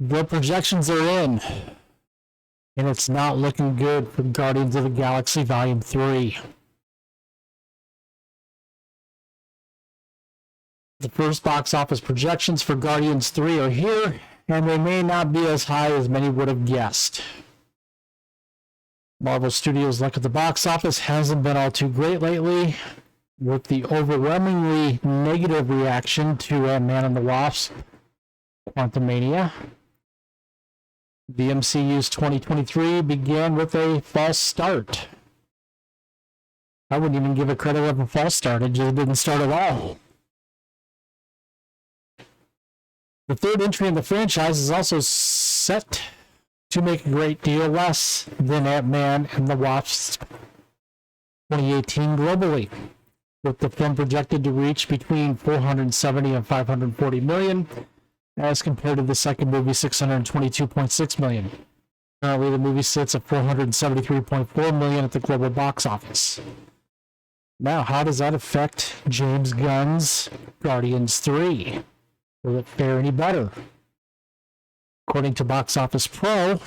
The projections are in, and it's not looking good for Guardians of the Galaxy Volume 3. The first box office projections for Guardians 3 are here, and they may not be as high as many would have guessed. Marvel Studios' luck at the box office hasn't been all too great lately, with the overwhelmingly negative reaction to Ant-Man and the Wasp: Quantumania. The MCU's 2023 began with a false start. I wouldn't even give it credit of a false start, it just didn't start at all. The third entry in the franchise is also set to make a great deal less than Ant-Man and the Wasp 2018 globally, with the film projected to reach between 470 and 540 million, as compared to the second movie, 622.6 million. Currently, the movie sits at 473.4 million at the global box office. Now, how does that affect James Gunn's Guardians 3? Will it fare any better? According to Box Office Pro,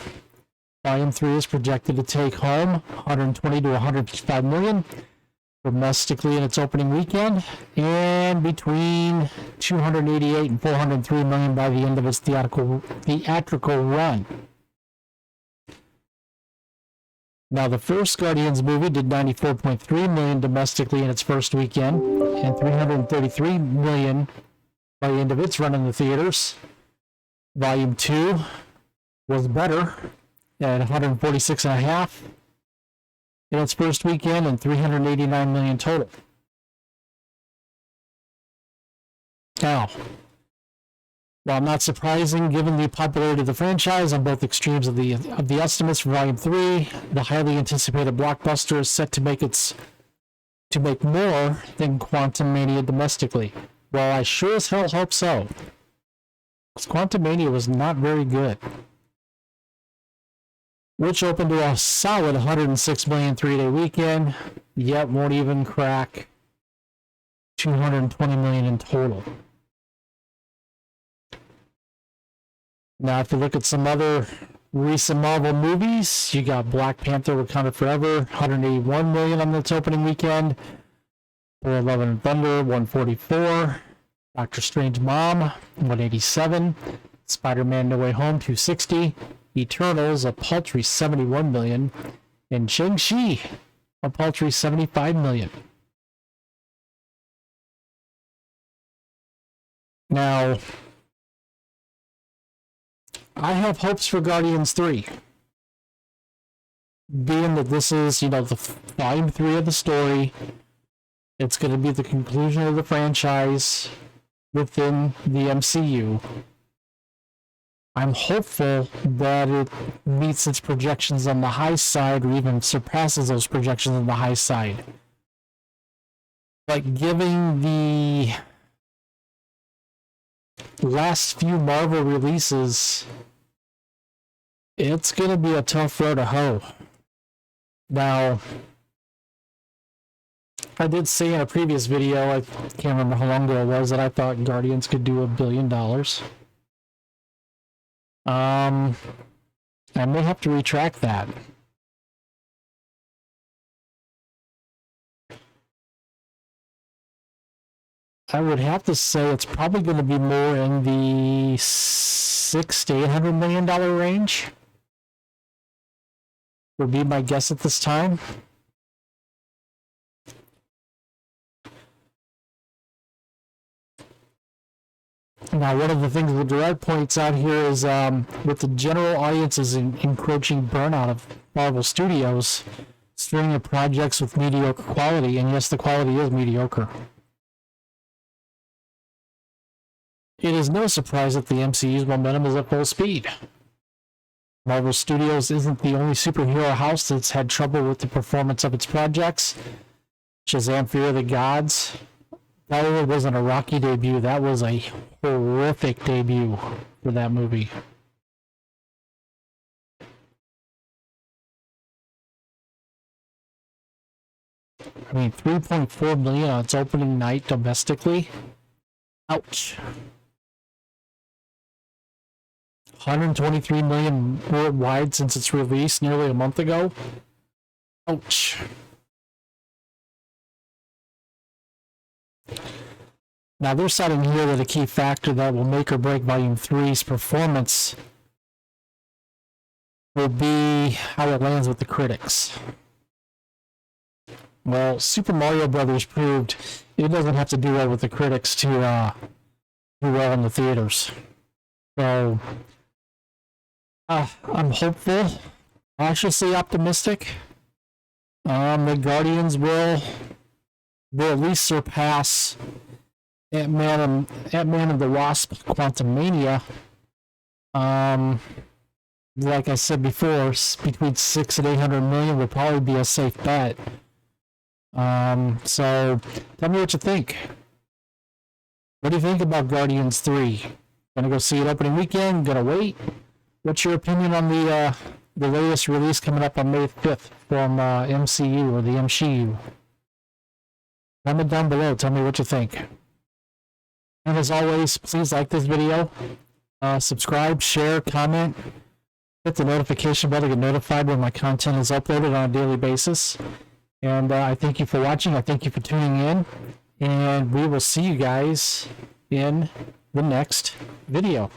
Volume 3 is projected to take home 120 to 155 million domestically in its opening weekend, and between 288 and 403 million by the end of its theatrical run. Now, the first Guardians movie did 94.3 million domestically in its first weekend, and 333 million by the end of its run in the theaters. Volume 2 was better at 146.5 in its first weekend and 389 million total. Now, while not surprising given the popularity of the franchise on both extremes of the estimates for Volume 3, the highly anticipated blockbuster is set to make more than Quantumania domestically. Well, I sure as hell hope so, because Quantumania was not very good, which opened to a solid 106 million three-day weekend, yet won't even crack 220 million in total. Now, if you look at some other recent Marvel movies, you got Black Panther: Wakanda Forever, 181 million on its opening weekend. Thor: Love and Thunder, 144. Doctor Strange Mom, 187. Spider-Man: No Way Home, 260. Eternals, a paltry 71 million. And Shang-Chi, a paltry 75 million. Now, I have hopes for Guardians 3. Being that this is, the volume 3 of the story, it's going to be the conclusion of the franchise within the MCU. I'm hopeful that it meets its projections on the high side, or even surpasses those projections on the high side. But given the last few Marvel releases, it's going to be a tough road to hoe. Now, I did say in a previous video, I can't remember how long ago it was, that I thought Guardians could do $1 billion. I may have to retract that. I would have to say it's probably going to be more in the $600 to $800 million range. Would be my guess at this time. Now, one of the things that Gerard points out here is with the general audience's encroaching burnout of Marvel Studios, string of projects with mediocre quality, and yes, the quality is mediocre. It is no surprise that the MCU's momentum is at full speed. Marvel Studios isn't the only superhero house that's had trouble with the performance of its projects. Shazam: Fear of the Gods, that wasn't a rocky debut, that was a horrific debut for that movie. I mean, 3.4 million on its opening night domestically. Ouch. 123 million worldwide since its release nearly a month ago. Ouch. Now they're citing here that a key factor that will make or break Volume 3's performance will be how it lands with the critics. Well, Super Mario Brothers proved it doesn't have to do well with the critics to do well in the theaters. So, I'm hopeful, cautiously optimistic. The Guardians will at least surpass Ant-Man and the Wasp: Quantumania. Like I said before, between 600 and 800 million would probably be a safe bet. So tell me what you think. What do you think about Guardians 3? Gonna go see it opening weekend? Gonna wait? What's your opinion on the latest release coming up on May 5th from MCU or the MCU? Comment down below. Tell me what you think. And as always, please like this video, subscribe, share, comment, hit the notification bell to get notified when my content is uploaded on a daily basis. And I thank you for watching. I thank you for tuning in. And we will see you guys in the next video.